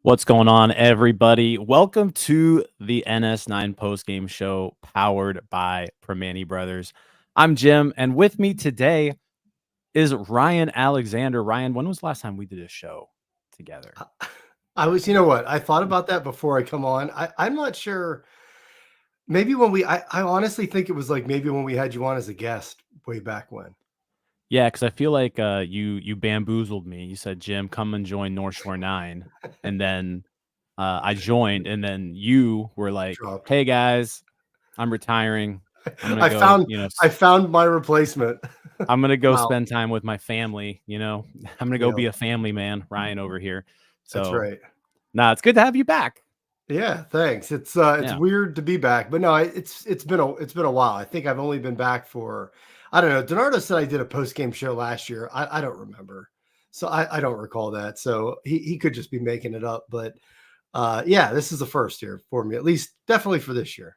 What's going on, everybody? Welcome to the NS9 Postgame show powered by Primanti Brothers. I'm Jim, and with me today is Ryan Alexander. Ryan, when was the last time we did a show together? You know what? I thought about that before I come on. I'm not sure. Maybe when I honestly think it was like maybe when we had you on as a guest way back when. Yeah, because I feel like you bamboozled me. You said, Jim, come and join North Shore 9. And then I joined, and then you were like, hey, guys, I'm retiring. I found my replacement. I'm going to go spend time with my family. I'm going to go be a family man, Ryan over here. So, that's right. It's good to have you back. Yeah, thanks. It's weird to be back, but no, it's been a while. I think I've only been back for, I don't know. Donardo said I did a post-game show last year. I don't remember. So I don't recall that. So he could just be making it up, but yeah, this is the first year for me, at least definitely for this year.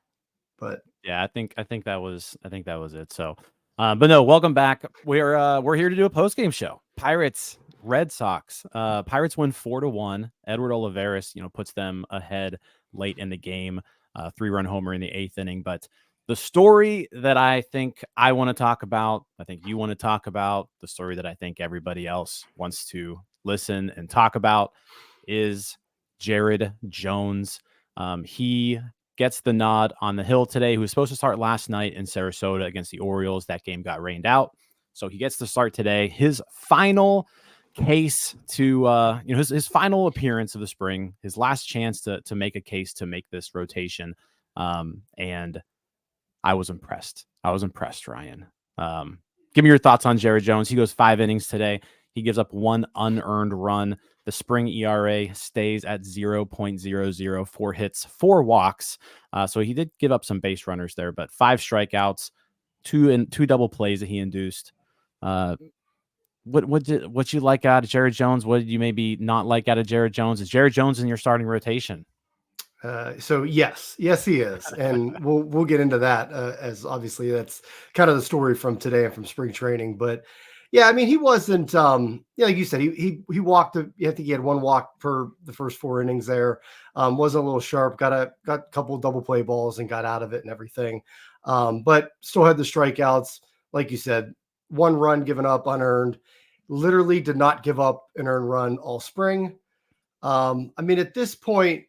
But yeah, I think that was it. So, but no, welcome back. We're here to do a post-game show. Pirates, Red Sox. Pirates win 4-1. Edward Olivares, puts them ahead late in the game. 3-run homer in the 8th inning. But the story that I think I want to talk about, I think you want to talk about, the story that I think everybody else wants to listen and talk about is Jared Jones. He gets the nod on the hill today, who was supposed to start last night in Sarasota against the Orioles. That game got rained out. So he gets to start today. His final case to, his final appearance of the spring, his last chance to make a case to make this rotation. And I was impressed. Ryan. Give me your thoughts on Jared Jones. He goes 5 innings today. He gives up 1 unearned run. The spring ERA stays at 0.00, 4 hits, 4 walks. So he did give up some base runners there, but 5 strikeouts, 2 double plays that he induced. What you like out of Jared Jones? What did you maybe not like out of Jared Jones? Is Jared Jones in your starting rotation? So yes, he is, and we'll get into that as obviously that's kind of the story from today and from spring training. But yeah, I mean he wasn't, like you said, he walked. I think he had 1 walk for the first 4 innings there. Wasn't a little sharp. Got a couple of double play balls and got out of it and everything. But still had the strikeouts, like you said, 1 run given up unearned. Literally did not give up an earned run all spring. I mean at this point,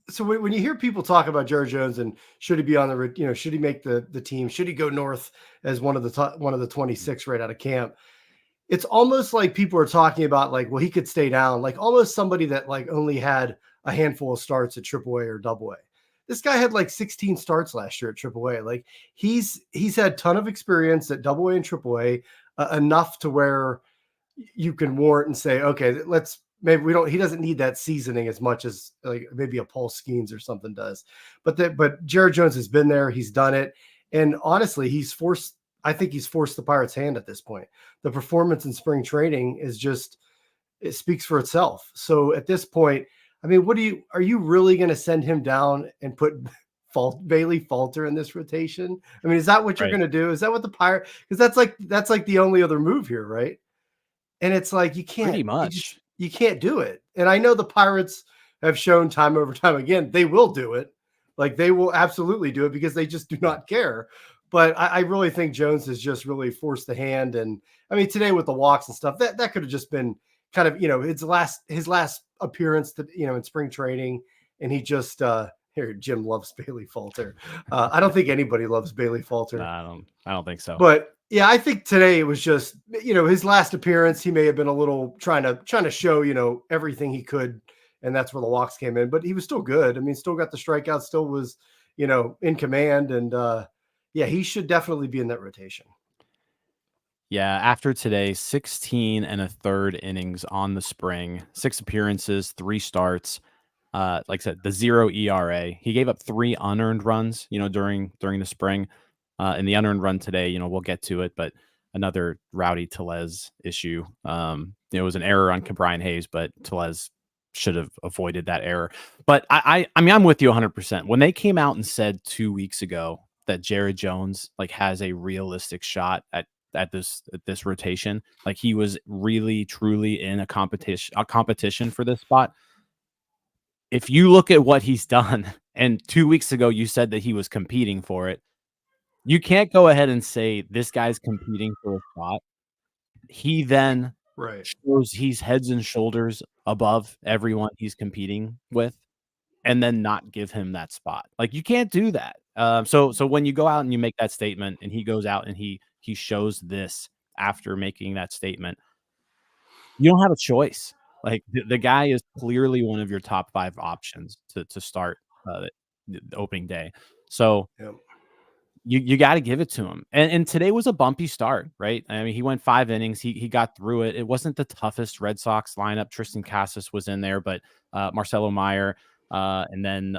so when you hear people talk about Jared Jones and should he be on the, should he make the team? Should he go north as one of the 26 right out of camp? It's almost like people are talking about like, well, he could stay down, like almost somebody that like only had a handful of starts at AAA or AA. This guy had like 16 starts last year at AAA. Like he's had a ton of experience at AA and AAA, enough to where you can warrant and say, okay, he doesn't need that seasoning as much as like maybe a Paul Skeens or something does. But Jared Jones has been there. He's done it. And honestly, I think he's forced the Pirates' hand at this point. The performance in spring training it speaks for itself. So at this point, I mean, are you really going to send him down and put Bailey Falter in this rotation? I mean, is that what you're going to do? Is that what the Pirates, because that's like the only other move here, right? And it's like, you can't, pretty much. You can't do it. And I know the Pirates have shown time over time again, they will do it. Like they will absolutely do it because they just do not care. But I really think Jones has just really forced the hand. And I mean, today with the walks and stuff, that could have just been kind of, his last appearance in spring training. And he just, here, Jim loves Bailey Falter. I don't think anybody loves Bailey Falter. No, I don't think so. But yeah, I think today it was just, his last appearance, he may have been a little trying to show, everything he could. And that's where the walks came in, but he was still good. I mean, still got the strikeout, still was, in command. And yeah, he should definitely be in that rotation. Yeah, after today, 16 and a third innings on the spring, 6 appearances, 3 starts. Like I said, the 0 ERA. He gave up 3 unearned runs, during the spring. And the unearned run today, we'll get to it, but another Rowdy Tellez issue. It was an error on Brian Hayes, but Tellez should have avoided that error. But I mean, I'm with you 100%. When they came out and said 2 weeks ago that Jared Jones like has a realistic shot at this rotation, like he was really truly in a competition for this spot. If you look at what he's done, and 2 weeks ago you said that he was competing for it, you can't go ahead and say this guy's competing for a spot. He then Right. shows he's heads and shoulders above everyone he's competing with, and then not give him that spot. Like, you can't do that. So when you go out and you make that statement, and he goes out and he shows this after making that statement, you don't have a choice. Like, the guy is clearly one of your top 5 options to start, the opening day. So, Yep. you gotta give it to him. And today was a bumpy start, right? I mean, he went 5 innings. He got through it. It wasn't the toughest Red Sox lineup. Tristan Casas was in there, but, Marcelo Meyer, and then,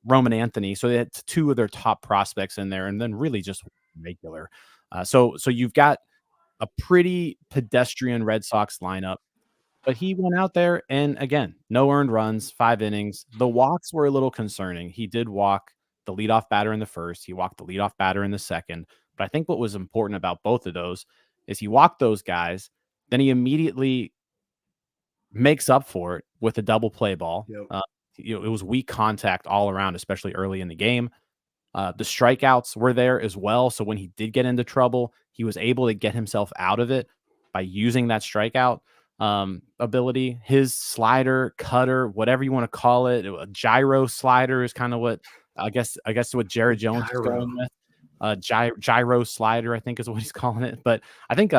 Roman Anthony. So they had 2 of their top prospects in there, and then really just regular. So you've got a pretty pedestrian Red Sox lineup, but he went out there and again, no earned runs, 5 innings. The walks were a little concerning. He did walk the leadoff batter in the first, he walked the leadoff batter in the second. But I think what was important about both of those is he walked those guys, then he immediately makes up for it with a double play ball. Yep. It was weak contact all around, especially early in the game. The strikeouts were there as well. So when he did get into trouble, he was able to get himself out of it by using that strikeout ability. His slider, cutter, whatever you want to call it, a gyro slider is kind of what I guess what Jared Jones is Gyro. going with. Gyro slider, I think is what he's calling it. But I think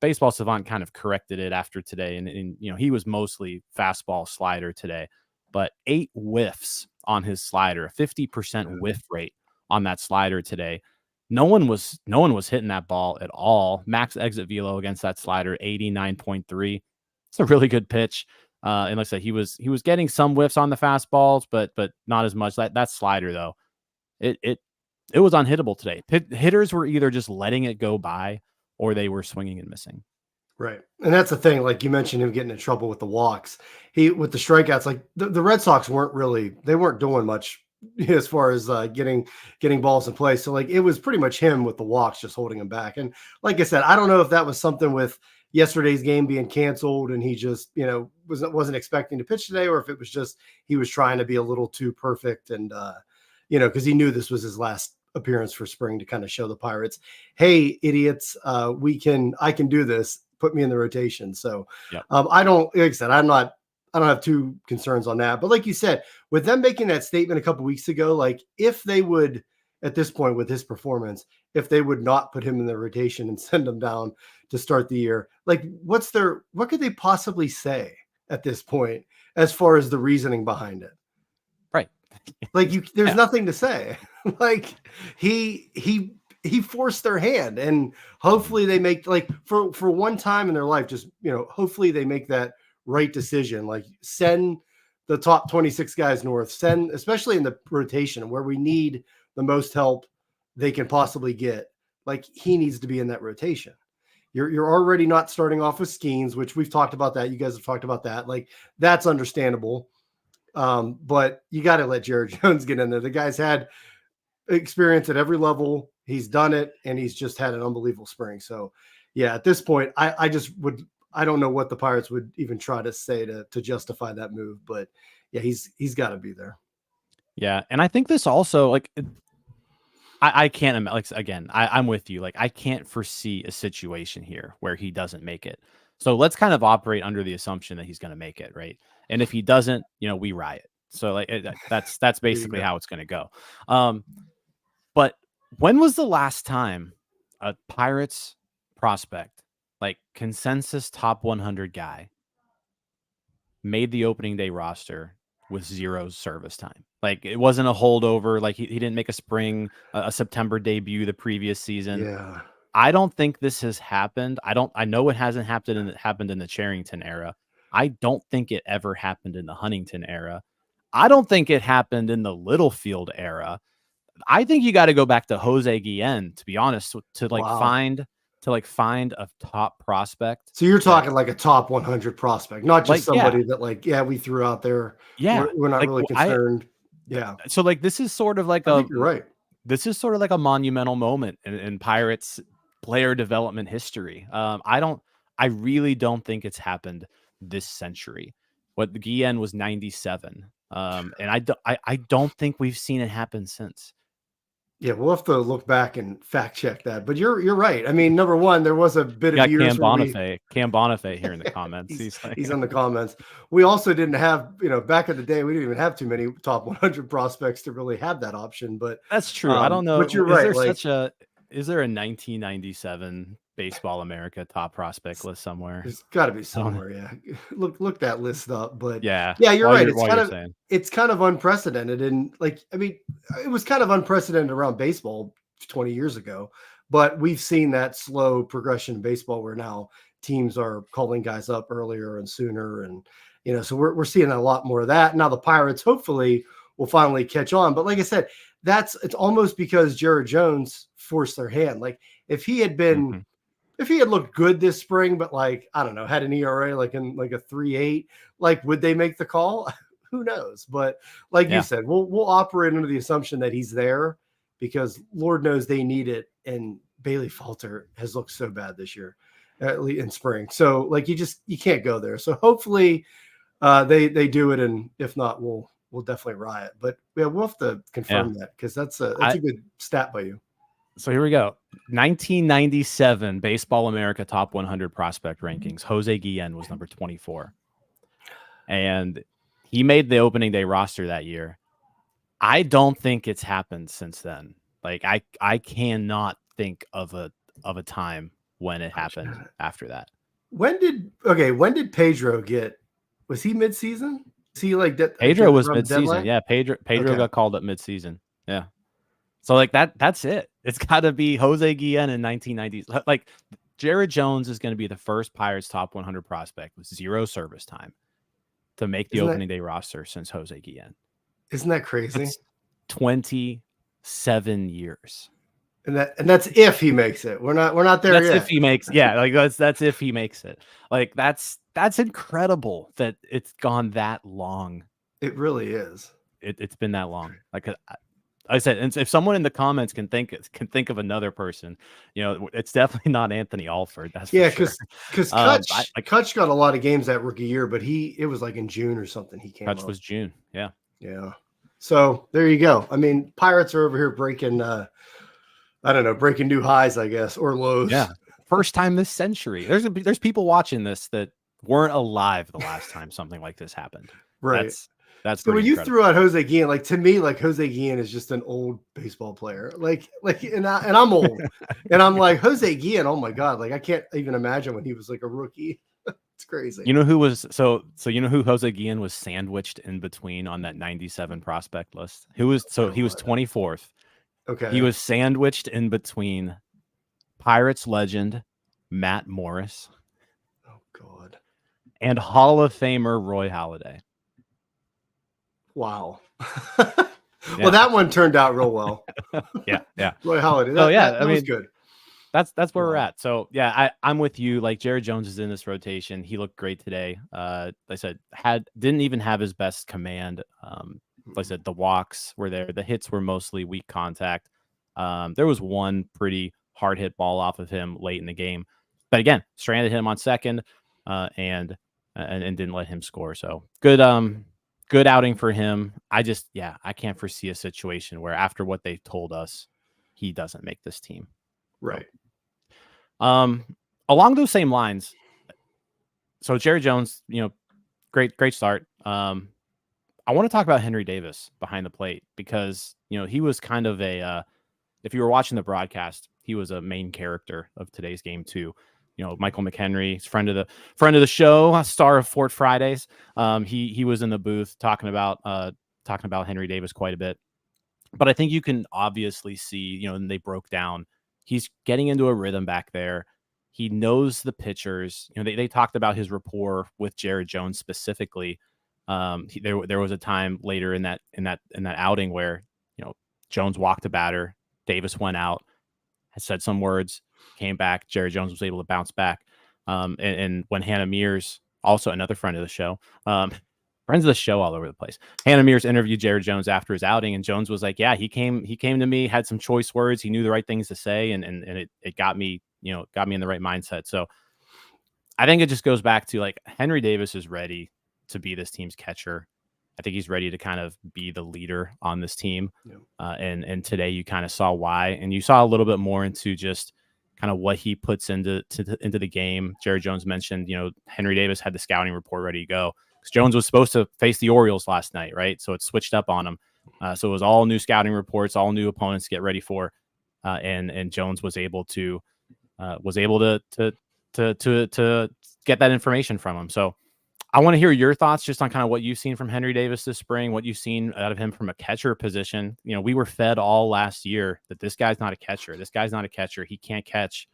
Baseball Savant kind of corrected it after today, and he was mostly fastball slider today, but 8 whiffs on his slider, a 50% whiff rate on that slider today. No one was hitting that ball at all. Max exit velo against that slider, 89.3. It's a really good pitch. And like I said, he was getting some whiffs on the fastballs, but not as much. That slider though, it was unhittable today. Hitters were either just letting it go by or they were swinging and missing. Right. And that's the thing. Like you mentioned him getting in trouble with the walks. He with the strikeouts, like the Red Sox weren't doing much as far as getting balls in play. So like it was pretty much him with the walks just holding him back. And like I said, I don't know if that was something with yesterday's game being canceled and he just, wasn't expecting to pitch today, or if it was just he was trying to be a little too perfect and because he knew this was his last appearance for spring to kind of show the Pirates, hey, idiots, I can do this. Put me in the rotation. So Yep. I don't, like I said, I don't have two concerns on that. But like you said, with them making that statement a couple weeks ago, like if they would, at this point with his performance, if they would not put him in the rotation and send him down to start the year, like what could they possibly say at this point as far as the reasoning behind it? Right. Like there's nothing to say. Like he forced their hand, and hopefully they make like for one time in their life, just hopefully they make that right decision. Like send the top 26 guys north, send especially in the rotation where we need the most help they can possibly get. Like he needs to be in that rotation. You're already not starting off with Skeens, which we've talked about that. You guys have talked about that. Like that's understandable. But you got to let Jared Jones get in there. The guy's had experience at every level. He's done it, and he's just had an unbelievable spring. So, yeah, at this point, I don't know what the Pirates would even try to say to justify that move, but yeah, he's got to be there. Yeah, and I think this also I can't like again. I'm with you. Like I can't foresee a situation here where he doesn't make it. So let's kind of operate under the assumption that he's going to make it, right? And if he doesn't, we riot. So like that's basically how it's going to go. But when was the last time a Pirates prospect, like consensus top 100 guy, made the opening day roster with 0 service time? Like it wasn't a holdover. Like he didn't make a September debut the previous season. Yeah. I don't think this has happened. I know it hasn't happened in the Charrington era. I don't think it ever happened in the Huntington era. I don't think it happened in the Littlefield era. I think you got to go back to Jose Guillen, to be honest, to Wow. find a top prospect. So you're That talking like a top 100 prospect, not just yeah, somebody that we threw out there. yeah. We're not really I concerned. Yeah, so this is sort of like I think you're right. a monumental moment in Pirates player development history. I really don't think it's happened this century. What the Guillen was 97. And I don't think we've seen it happen since. Yeah, we'll have to look back and fact check that. But you're right. I mean, number one, there was a bit We of got years where Cam Bonifay here in the comments. he's He's like, he's in the comments. We also didn't have, back in the day, we didn't even have too many top 100 prospects to really have that option. But that's true. I don't but know. you're right. Like Is there a 1997 Baseball America top prospect list somewhere? there's got to be I don't know. somewhere. Yeah, look that list up. But Yeah. yeah, you're right. While you're saying. It's kind of unprecedented, and I mean, it was kind of unprecedented around baseball 20 years ago. But we've seen that slow progression in baseball where now teams are calling guys up earlier and sooner, and so we're seeing a lot more of that. Now the Pirates hopefully will finally catch on. But like I said, it's almost because Jared Jones forced their hand. Like if he had been Mhm. if he had looked good this spring, but I don't know, had an ERA like in like a 3.8, would they make the call? Who knows? But like you said, we'll operate under the assumption that he's there because Lord knows they need it. And Bailey Falter has looked so bad this year, at least in spring. So you can't go there. So hopefully they do it, and if not, we'll definitely riot. But yeah, we'll have to confirm that because that's a good stat by you. So here we go. 1997 Baseball America Top 100 Prospect Rankings. Jose Guillen was number 24. And he made the opening day roster that year. I don't think it's happened since then. I cannot think of a time when it happened after that. When did Pedro was he midseason? Is he like that? Pedro was midseason. Yeah, Pedro got called up midseason. Yeah. So that's it. It's got to be Jose Guillen in 1990s. Like Jared Jones is going to be the first Pirates top 100 prospect with 0 service time to make the opening day roster since Jose Guillen. Isn't that crazy? It's 27 years. And that's if he makes it. We're not there yet. That's if he makes. Yeah, that's if he makes it. That's incredible that it's gone that long. It really is. It's been that long. Like I said, and if someone in the comments can think of another person, it's definitely not Anthony Alford. That's because Kutch got a lot of games that rookie year, but it was like in June or something. He came. Kutch was June. Yeah. So there you go. I mean, Pirates are over here breaking. I don't know, breaking new highs, I guess, or lows. Yeah, first time this century. There's people watching this that weren't alive the last time something like this happened. Right. That's so when you incredible. threw out Jose Guillen, to me, Jose Guillen is just an old baseball player. And I'm old, and I'm like Jose Guillen. Oh my god! I can't even imagine when he was like a rookie. It's crazy. You know who was you know who Jose Guillen was sandwiched in between on that 97 prospect list? He was 24th. Okay. He was sandwiched in between Pirates legend Matt Morris. Oh God. And Hall of Famer Roy Halladay. Wow. Well, that one turned out real well. Yeah. Roy Halladay. That was good. That's where we're at. So yeah, I'm with you. Like Jared Jones is in this rotation. He looked great today. Like I said, didn't even have his best command. Like I said, the walks were there. The hits were mostly weak contact. There was one pretty hard hit ball off of him late in the game, but again, stranded him on second, and didn't let him score. So good outing for him. I can't foresee a situation where after what they told us, he doesn't make this team. Right. Along those same lines. So Jared Jones, great start. I want to talk about Henry Davis behind the plate because, he was kind of if you were watching the broadcast, he was a main character of today's game too. Michael McHenry, friend of the show, a star of Fort Fridays. He was in the booth talking about Henry Davis quite a bit. But I think you can obviously see, and they broke down, he's getting into a rhythm back there. He knows the pitchers. They talked about his rapport with Jared Jones specifically. There was a time later in that outing where Jones walked a batter, Davis went out, had said some words, came back. Jared Jones was able to bounce back. And when Hannah Mears, also another friend of the show, friends of the show all over the place, Hannah Mears interviewed Jared Jones after his outing, and Jones was like, "Yeah, he came to me, had some choice words, he knew the right things to say, and it got me, got me in the right mindset." So I think it just goes back to like Henry Davis is ready to be this team's catcher. I think he's ready to kind of be the leader on this team. Yeah. And today you kind of saw why, and you saw a little bit more into just kind of what he puts into the game. Jared Jones mentioned, Henry Davis had the scouting report ready to go because Jones was supposed to face the Orioles last night, right? So it switched up on him. So it was all new scouting reports, all new opponents to get ready for, and Jones was able to get that information from him. So I want to hear your thoughts just on kind of what you've seen from Henry Davis this spring, what you've seen out of him from a catcher position. We were fed all last year that this guy's not a catcher. This guy's not a catcher. He can't catch.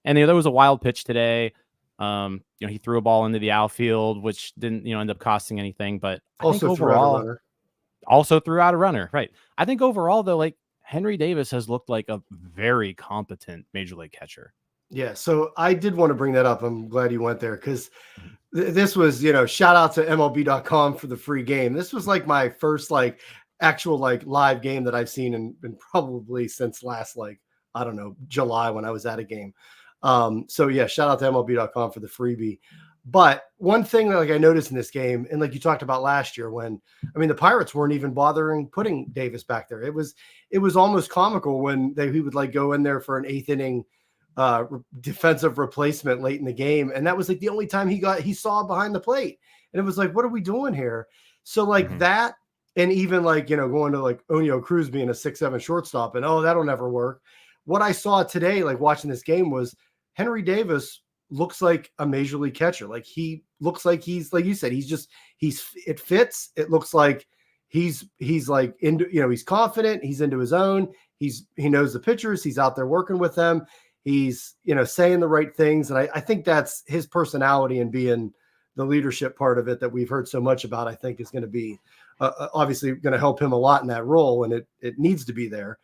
And there was a wild pitch today. He threw a ball into the outfield, which didn't, end up costing anything. But I think overall, also threw out a runner. Right. I think overall, though, like Henry Davis has looked like a very competent major league catcher. Yeah. So I did want to bring that up. I'm glad you went there because this was, shout out to MLB.com for the free game. This was like my first actual live game that I've seen in probably since last, I don't know, July when I was at a game. So yeah, shout out to MLB.com for the freebie. But one thing that I noticed in this game, and like you talked about last year when, the Pirates weren't even bothering putting Davis back there. It was almost comical when he would go in there for an 8th inning defensive replacement late in the game. And that was the only time he saw behind the plate. And it was what are we doing here? So that, and even going to Oneil Cruz being a 6'7" shortstop and, that'll never work. What I saw today, watching this game, was Henry Davis looks like a major league catcher. He looks like he's, like you said, it fits. It looks like he's into, he's confident. He's into his own. He knows the pitchers. He's out there working with them. He's, saying the right things. And I think that's his personality and being the leadership part of it that we've heard so much about, I think is going to be obviously going to help him a lot in that role. And it needs to be there.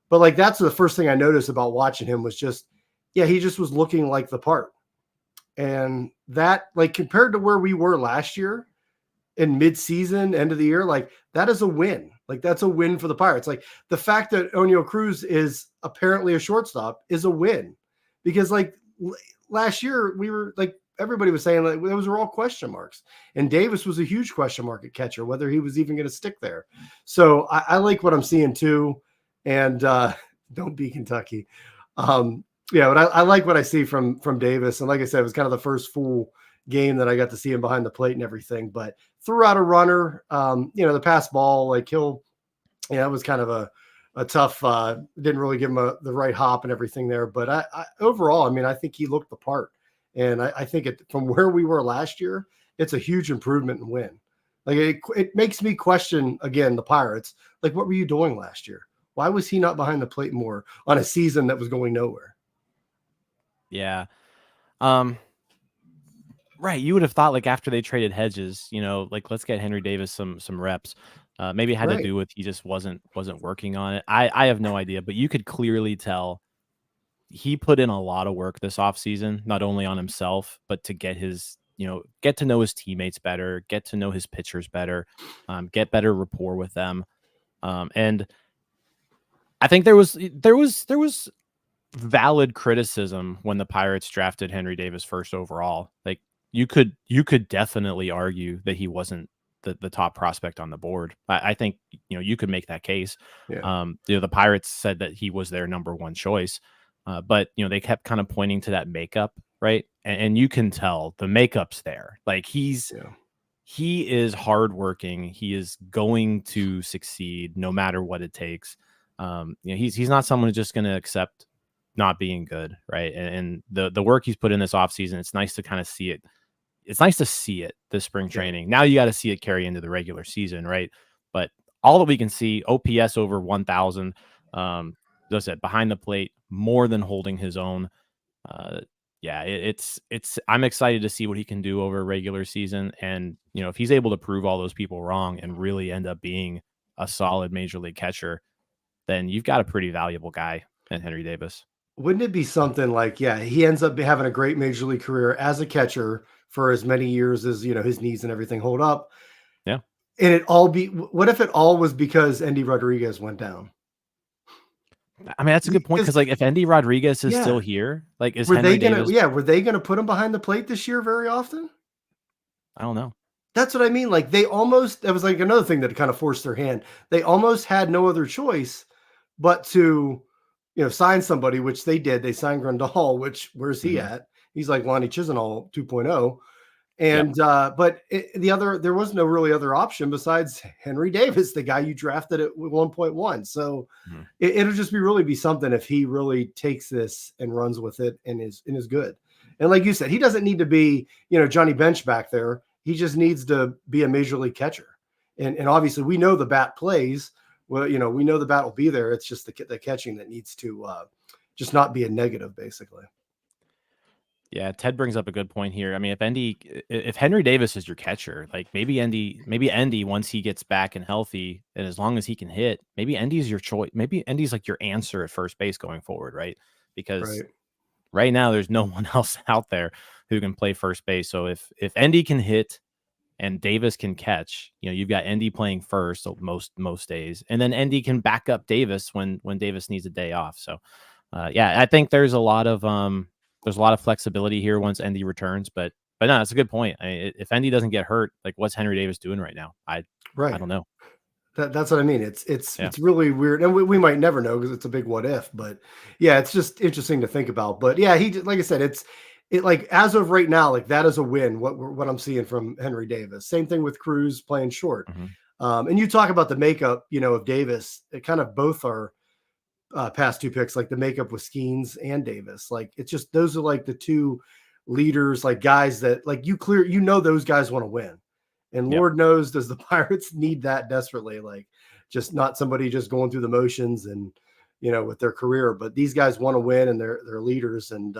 But that's the first thing I noticed about watching him was just, he just was looking like the part. And that, compared to where we were last year in mid-season, end of the year, that is a win. That's a win for the Pirates. The fact that Oneil Cruz is apparently a shortstop is a win because last year we were everybody was saying those were all question marks, and Davis was a huge question mark at catcher, whether he was even going to stick there. So I like what I'm seeing too. And don't be Kentucky. But I like what I see from Davis. And like I said, it was kind of the first full game that I got to see him behind the plate and everything, but threw out a runner. The pass ball, it was kind of a tough, didn't really give him the right hop and everything there. But I overall, I think he looked the part. And I think from where we were last year, it's a huge improvement and win. It makes me question, again, the Pirates. What were you doing last year? Why was he not behind the plate more on a season that was going nowhere? Yeah. Right. You would have thought after they traded Hedges, let's get Henry Davis some reps. Maybe it had to do with he just wasn't working on it. I have no idea, but you could clearly tell he put in a lot of work this offseason, not only on himself, but to get get to know his teammates better, get to know his pitchers better, get better rapport with them. And I think there was valid criticism when the Pirates drafted Henry Davis first overall. You could definitely argue that he wasn't the top prospect on the board. I think you could make that case. Yeah. The Pirates said that he was their number one choice, but they kept kind of pointing to that makeup, right? And you can tell the makeup's there. He is hardworking. He is going to succeed no matter what it takes. He's not someone who's just going to accept not being good, right? And the work he's put in this offseason, it's nice to kind of see it. It's nice to see it this spring training. Now you got to see it carry into the regular season, right? But all that we can see, OPS over 1,000. As I said, behind the plate, more than holding his own. Yeah, I'm excited to see what he can do over a regular season. And, if he's able to prove all those people wrong and really end up being a solid major league catcher, then you've got a pretty valuable guy in Henry Davis. Wouldn't it be something like, yeah, he ends up having a great major league career as a catcher for as many years as, his knees and everything hold up. Yeah. And what if it all was because Andy Rodriguez went down? I mean, that's a good point. Cause like if Andy Rodriguez is still here, like is Henry Davis? Were they going to put him behind the plate this year very often? I don't know. That's what I mean. Like that was like another thing that kind of forced their hand. They almost had no other choice but to, sign somebody, which they did. They signed Grandal, which where's he at? He's like Lonnie Chisenhall 2.0. And but there was no really other option besides Henry Davis, the guy you drafted at 1.1. So it'll just be something if he really takes this and runs with it and is good. And like you said, he doesn't need to be, Johnny Bench back there. He just needs to be a major league catcher. And obviously we know the bat plays. Well, we know the bat will be there. It's just the catching that needs to just not be a negative, basically. Yeah, Ted brings up a good point here. I mean, if Henry Davis is your catcher, like maybe Endy, once he gets back and healthy, and as long as he can hit, maybe Endy's your choice. Maybe Endy's like your answer at first base going forward, right? Because right now there's no one else out there who can play first base. So if Endy can hit and Davis can catch, you've got Endy playing first most days, and then Endy can back up Davis when Davis needs a day off. So I think there's a lot of flexibility here once Endy returns, but no, that's a good point. I mean, if Endy doesn't get hurt, like what's Henry Davis doing right now? I don't know. That's what I mean. It's really weird, and we might never know because it's a big what if. But yeah, it's just interesting to think about. But yeah, like I said, it like as of right now, like that is a win. What I'm seeing from Henry Davis. Same thing with Cruz playing short. And you talk about the makeup, of Davis. It kind of both are. Past two picks, like the makeup with Skeens and Davis. Like it's just those are like the two leaders, like guys that like those guys want to win. And Lord knows does the Pirates need that desperately, like just not somebody just going through the motions and with their career, but these guys want to win and they're leaders. And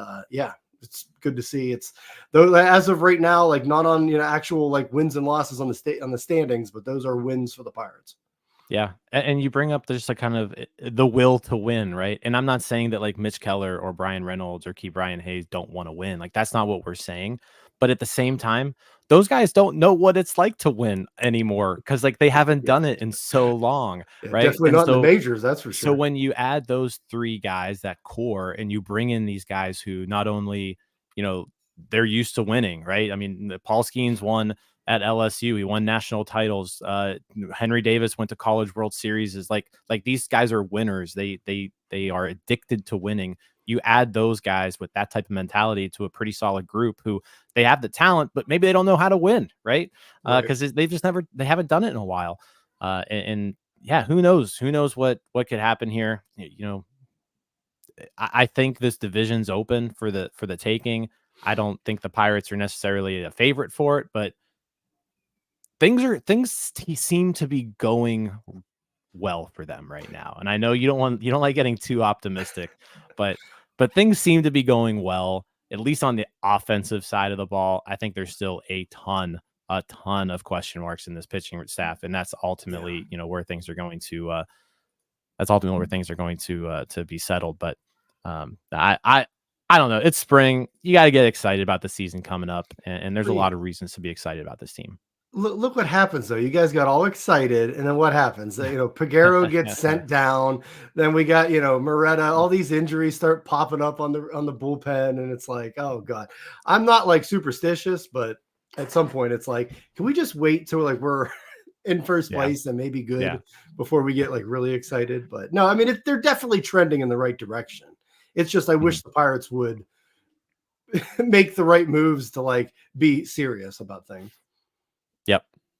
it's good to see. It's though as of right now, like not on actual like wins and losses on the standings, but those are wins for the Pirates. Yeah. And you bring up just like kind of the will to win, right? And I'm not saying that like Mitch Keller or Brian Reynolds or Key Brian Hayes don't want to win. Like that's not what we're saying. But at the same time, those guys don't know what it's like to win anymore because like they haven't done it in so long, right? Definitely not in the majors, that's for sure. So when you add those three guys, that core, and you bring in these guys who not only, they're used to winning, right? I mean, Paul Skeens won at LSU. He won national titles. Henry Davis went to College World Series. Is like these guys are winners. They are addicted to winning. You add those guys with that type of mentality to a pretty solid group who they have the talent, but maybe they don't know how to win, right? Because they haven't done it in a while. And who knows? Who knows what could happen here? I think this division's open for the taking. I don't think the Pirates are necessarily a favorite for it, but things seem to be going well for them right now. And I know you don't like getting too optimistic, but things seem to be going well, at least on the offensive side of the ball. I think there's still a ton of question marks in this pitching staff, and that's ultimately where things are going to to be settled. But I don't know. It's spring. You got to get excited about the season coming up, and there's a lot of reasons to be excited about this team. Look what happens though. You guys got all excited, and then what happens? Peguero gets sent down. Then we got Moretta. All these injuries start popping up on the bullpen, and it's like, oh god. I'm not like superstitious, but at some point, it's like, can we just wait till like we're in first place and maybe good before we get like really excited? But no, I mean they're definitely trending in the right direction. It's just I wish the Pirates would make the right moves to like be serious about things.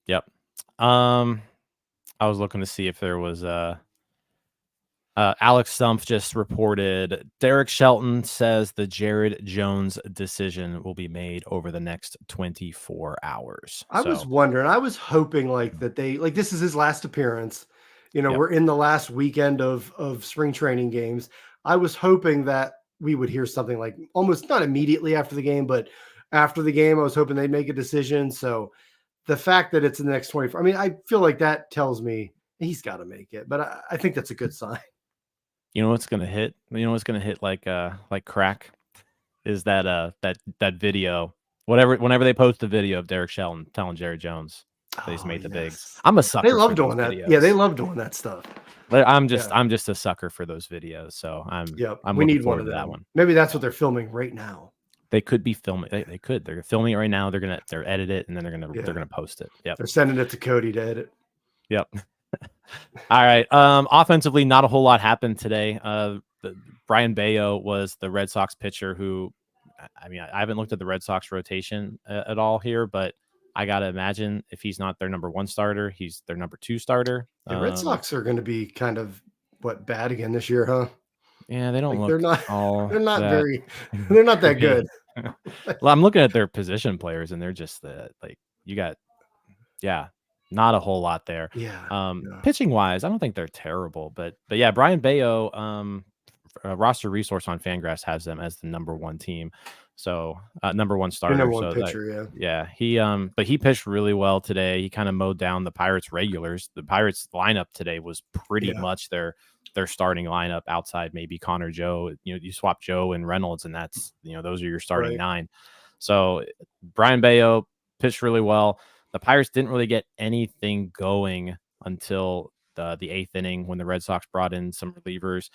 Yep. I was looking to see if there was Alex Stumpf just reported Derek Shelton says the Jared Jones decision will be made over the next 24 hours. I was wondering, I was hoping like that this is his last appearance. We're in the last weekend of spring training games. I was hoping that we would hear something like almost not immediately after the game, but after the game, I was hoping they'd make a decision. So the fact that it's in the next 24, I mean, I feel like that tells me he's got to make it, but I think that's a good sign. You know what's gonna hit? You know what's gonna hit like crack is that video. Whenever they post a video of Derek Shelton telling Jerry Jones that he's made the bigs. I'm a They sucker love for those doing that. videos. Yeah, they love doing that stuff. I'm just a sucker for those videos. So I'm We looking need forward one of to that them. one. Maybe that's what they're filming right now. They could be filming. They could. They're filming it right now. They're edit it and then they're gonna post it. Yep. They're sending it to Cody to edit. Yep. All right. Offensively, not a whole lot happened today. Brian Bayo was the Red Sox pitcher who, I mean, I haven't looked at the Red Sox rotation at all here, but I got to imagine if he's not their number 1 starter, he's their number 2 starter. The Red Sox are going to be kind of bad again this year, huh? Yeah, they don't look. They're not that, they're not that good. Well, I'm looking at their position players, and they're just not a whole lot there. Yeah. Pitching wise, I don't think they're terrible, but yeah, Brian Bayo, roster resource on Fangraphs has them as the number 1 team. So number 1 starter. Number 1 pitcher, yeah. But he pitched really well today. He kind of mowed down the Pirates regulars. The Pirates lineup today was pretty much their starting lineup outside maybe Connor Joe. You swap Joe and Reynolds, and that's those are your starting 9. So Brian Bayo pitched really well. The Pirates didn't really get anything going until the 8th inning when the Red Sox brought in some relievers.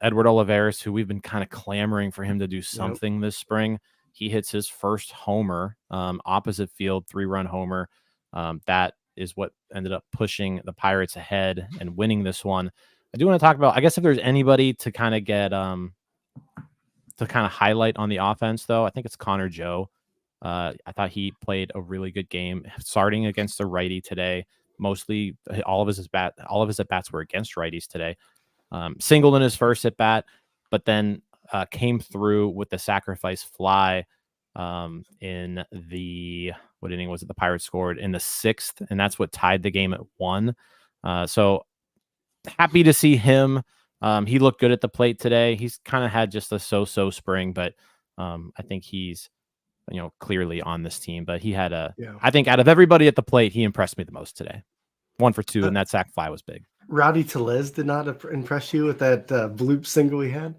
Edward Olivares, who we've been kind of clamoring for him to do something this spring, he hits his first homer, opposite field, 3-run homer. That is what ended up pushing the Pirates ahead and winning this one. I do want to talk about, I guess, if there's anybody to kind of get to kind of highlight on the offense, though, I think it's Connor Joe. I thought he played a really good game starting against the righty today. Mostly all of his at bats were against righties today. Singled in his first at bat, but then came through with the sacrifice fly in the, what inning was it? The Pirates scored in the 6th, and that's what tied the game at 1. So happy to see him. He looked good at the plate today. He's kind of had just a so-so spring, but I think he's clearly on this team. But he had I think out of everybody at the plate, he impressed me the most today. 1 for 2, and that sac fly was big. Rowdy Tellez did not impress you with that bloop single he had.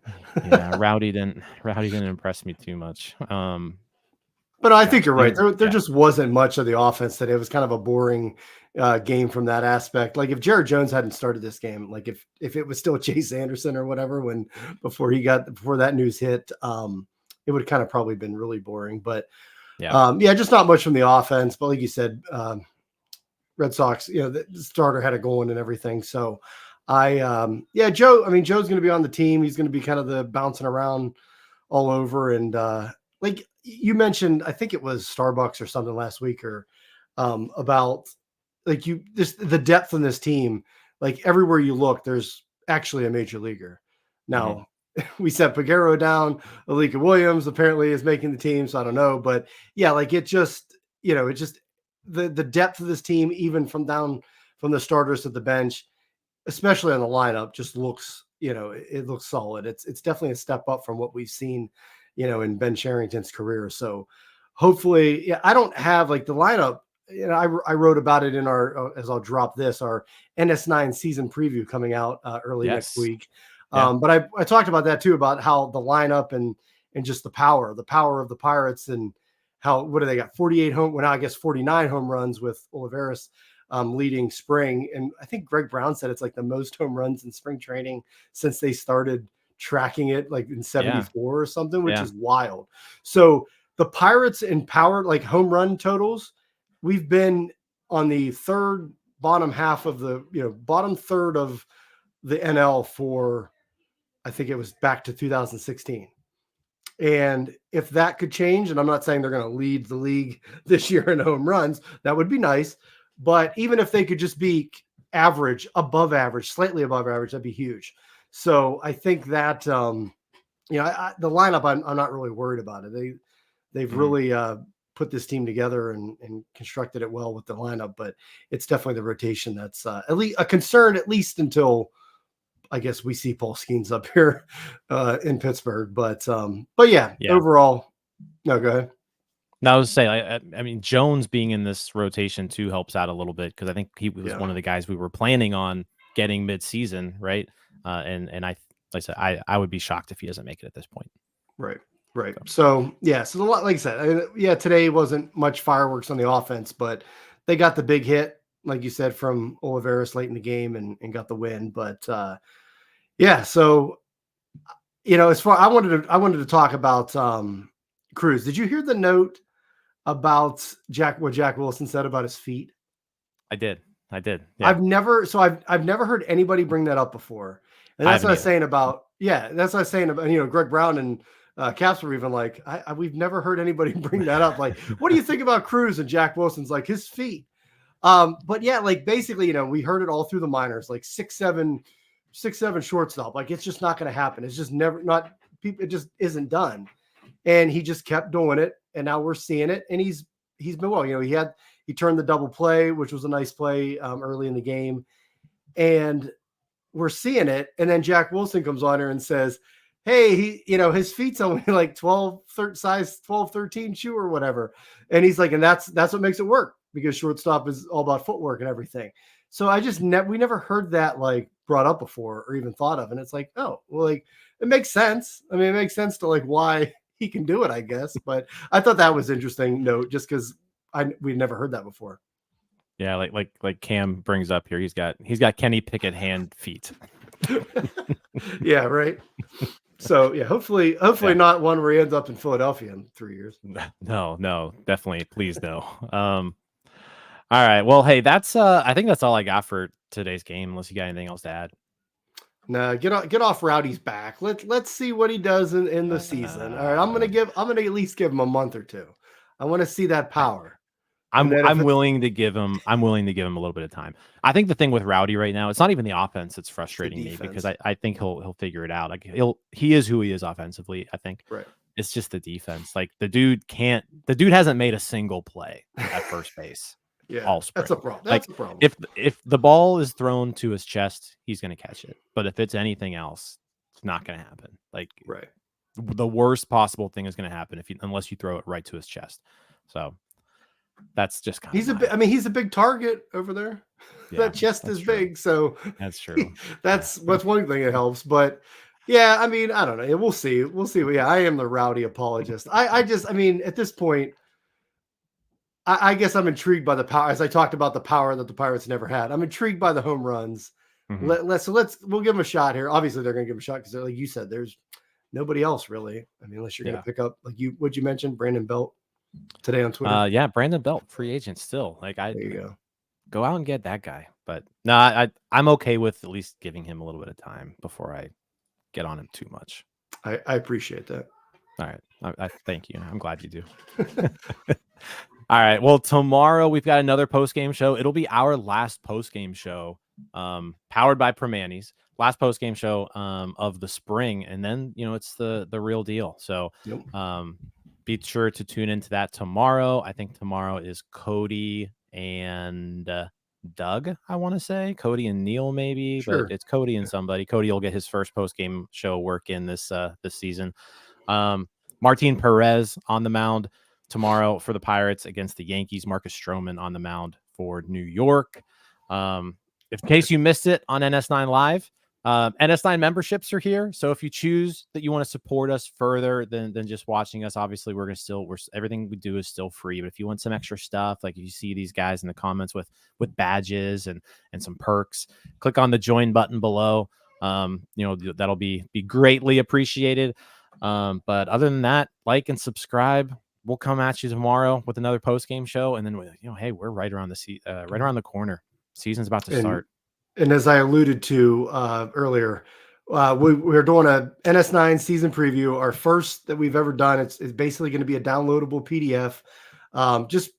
Yeah, Rowdy didn't impress me too much. But I think you're right. There just wasn't much of the offense today. It was kind of a boring game from that aspect. Like if Jared Jones hadn't started this game, like if it was still Chase Anderson or whatever before that news hit, it would have kind of probably been really boring. But just not much from the offense. But like you said, Red Sox, the starter had it going and everything. So Joe, I mean, Joe's going to be on the team. He's going to be kind of the bouncing around all over. And like you mentioned, I think it was Starbucks or something last week or about like the depth in this team, like everywhere you look, there's actually a major leaguer. Now we set Peguero down, Alika Williams apparently is making the team. So I don't know, but yeah, like it just, the depth of this team, even from the starters to the bench, especially on the lineup, just looks, it looks solid. It's definitely a step up from what we've seen, in Ben Cherington's career. So hopefully, I don't have like the lineup. I wrote about it in as I'll drop this, our NS9 season preview coming out early next week. But I talked about that too, about how the lineup and just the power of the Pirates and what do they got? 48 I guess 49 home runs with Olivares leading spring. And I think Greg Brown said it's like the most home runs in spring training since they started tracking it like in 74 or something, which is wild. So the Pirates in power, like home run totals, we've been on the bottom third of the NL for, I think it was back to 2016. And if that could change, and I'm not saying they're going to lead the league this year in home runs, that would be nice. But even if they could just be average, above average, slightly above average, that'd be huge. So I think that, the lineup, I'm not really worried about it. They've really put this team together and constructed it well with the lineup, but it's definitely the rotation that's at least a concern, at least until I guess we see Paul Skeens up here in Pittsburgh, but yeah, overall, no, go ahead. Now, I was saying, I mean, Jones being in this rotation too helps out a little bit because I think he was one of the guys we were planning on getting mid-season, right? And like I said, I would be shocked if he doesn't make it at this point. Right. So yeah, so like I said, today wasn't much fireworks on the offense, but they got the big hit, like you said, from Olivares late in the game and got the win. But yeah, so as far I wanted to talk about Cruz. Did you hear the note about what Jack Wilson said about his feet? I did. Yeah. I've never heard anybody bring that up before. And that's what I was saying about, Greg Brown and Caps were even like, we've never heard anybody bring that up. Like, what do you think about Cruz? And Jack Wilson's like, his feet. But yeah, like basically, we heard it all through the minors, like 6'7" shortstop. Like, it's just not going to happen. It's just it just isn't done. And he just kept doing it. And now we're seeing it. And he's been well. He turned the double play, which was a nice play early in the game. And we're seeing it. And then Jack Wilson comes on here and says, hey, his feet's only like 13 shoe or whatever. And he's like, and that's what makes it work, because shortstop is all about footwork and everything. So we never heard that like brought up before or even thought of. And it's like, oh, well, like it makes sense. I mean, it makes sense to like why he can do it, I guess. But I thought that was interesting note just because we'd never heard that before. Yeah, like Cam brings up here, he's got Kenny Pickett hand feet. Yeah, right. So yeah, hopefully not one where he ends up in Philadelphia in 3 years. No, definitely, please no. All right, well, hey, that's I think that's all I got for today's game. Unless you got anything else to add. No, get off Rowdy's back. Let's see what he does in the season. All right, I'm gonna at least give him a month or two. I want to see that power. I'm willing to give him a little bit of time. I think the thing with Rowdy right now, it's not even the offense that's frustrating me, because I think he'll figure it out. Like he is who he is offensively. I think it's just the defense. Like the dude hasn't made a single play at first base. Yeah, all spring. That's a problem. That's a problem. If the ball is thrown to his chest, he's going to catch it. But if it's anything else, it's not going to happen. Like the worst possible thing is going to happen unless you throw it right to his chest. So that's just kind of he's a big target over there. Yeah, that chest is true. Big, so that's true. That's one thing that helps. But yeah, I mean, I don't know. We'll see. Yeah, I am the Rowdy apologist. I mean, at this point, I guess I'm intrigued by the power, as I talked about the power that the Pirates never had. I'm intrigued by the home runs. Mm-hmm. We'll give them a shot here. Obviously, they're going to give them a shot because, like you said, there's nobody else really. I mean, unless you're going to pick up, like what'd you mention, Brandon Belt today on Twitter? Yeah, Brandon Belt, free agent still. Like there you go out and get that guy. But no, I'm okay with at least giving him a little bit of time before I get on him too much. I appreciate that. All right, I thank you. I'm glad you do. All right. Well, tomorrow we've got another post-game show. It'll be our last post-game show, powered by Primanti's last post-game show of the spring, and then it's the real deal. So, be sure to tune into that tomorrow. I think tomorrow is Cody and Doug. I want to say Cody and Neil, maybe, but it's Cody and somebody. Cody will get his first post-game show work in this season. Martin Perez on the mound tomorrow for the Pirates against the Yankees. Marcus Stroman on the mound for New York. In case you missed it on NS9 Live, NS9 memberships are here. So if you choose that you want to support us further than just watching us, obviously everything we do is still free. But if you want some extra stuff, like if you see these guys in the comments with badges and some perks, click on the join button below. That'll be greatly appreciated. But other than that, like and subscribe. We'll come at you tomorrow with another post-game show, and then hey, we're right around the corner. Season's about to start. And as I alluded to earlier, we're doing a NS9 season preview, our first that we've ever done. It's basically going to be a downloadable PDF. Just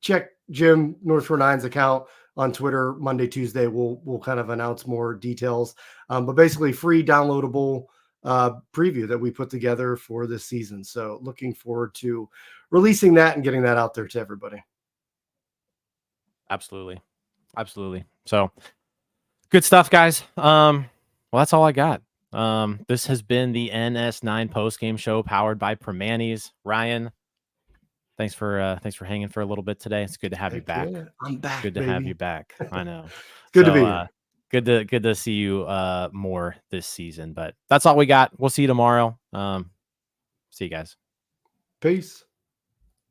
check Jim North Shore 9's account on Twitter Monday, Tuesday. We'll kind of announce more details. But basically, free downloadable preview that we put together for this season. So looking forward to releasing that and getting that out there to everybody. Absolutely. So good stuff, guys. Well, that's all I got. This has been the NS9 Postgame show powered by Primanti's. Ryan, thanks for hanging for a little bit today. It's good to have you Heck back. yeah, I'm back, Good to have you baby. back. I know. Good to be So here. good to see you more this season. But that's all we got. We'll see you tomorrow. See you guys. Peace.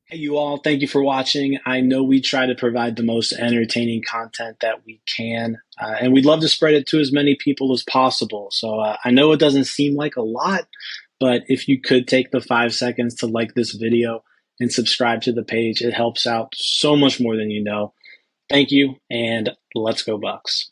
Hey, you all. Thank you for watching. I know we try to provide the most entertaining content that we can, and we'd love to spread it to as many people as possible. So I know it doesn't seem like a lot, but if you could take the 5 seconds to like this video and subscribe to the page, it helps out so much more than you know. Thank you, and let's go Bucks.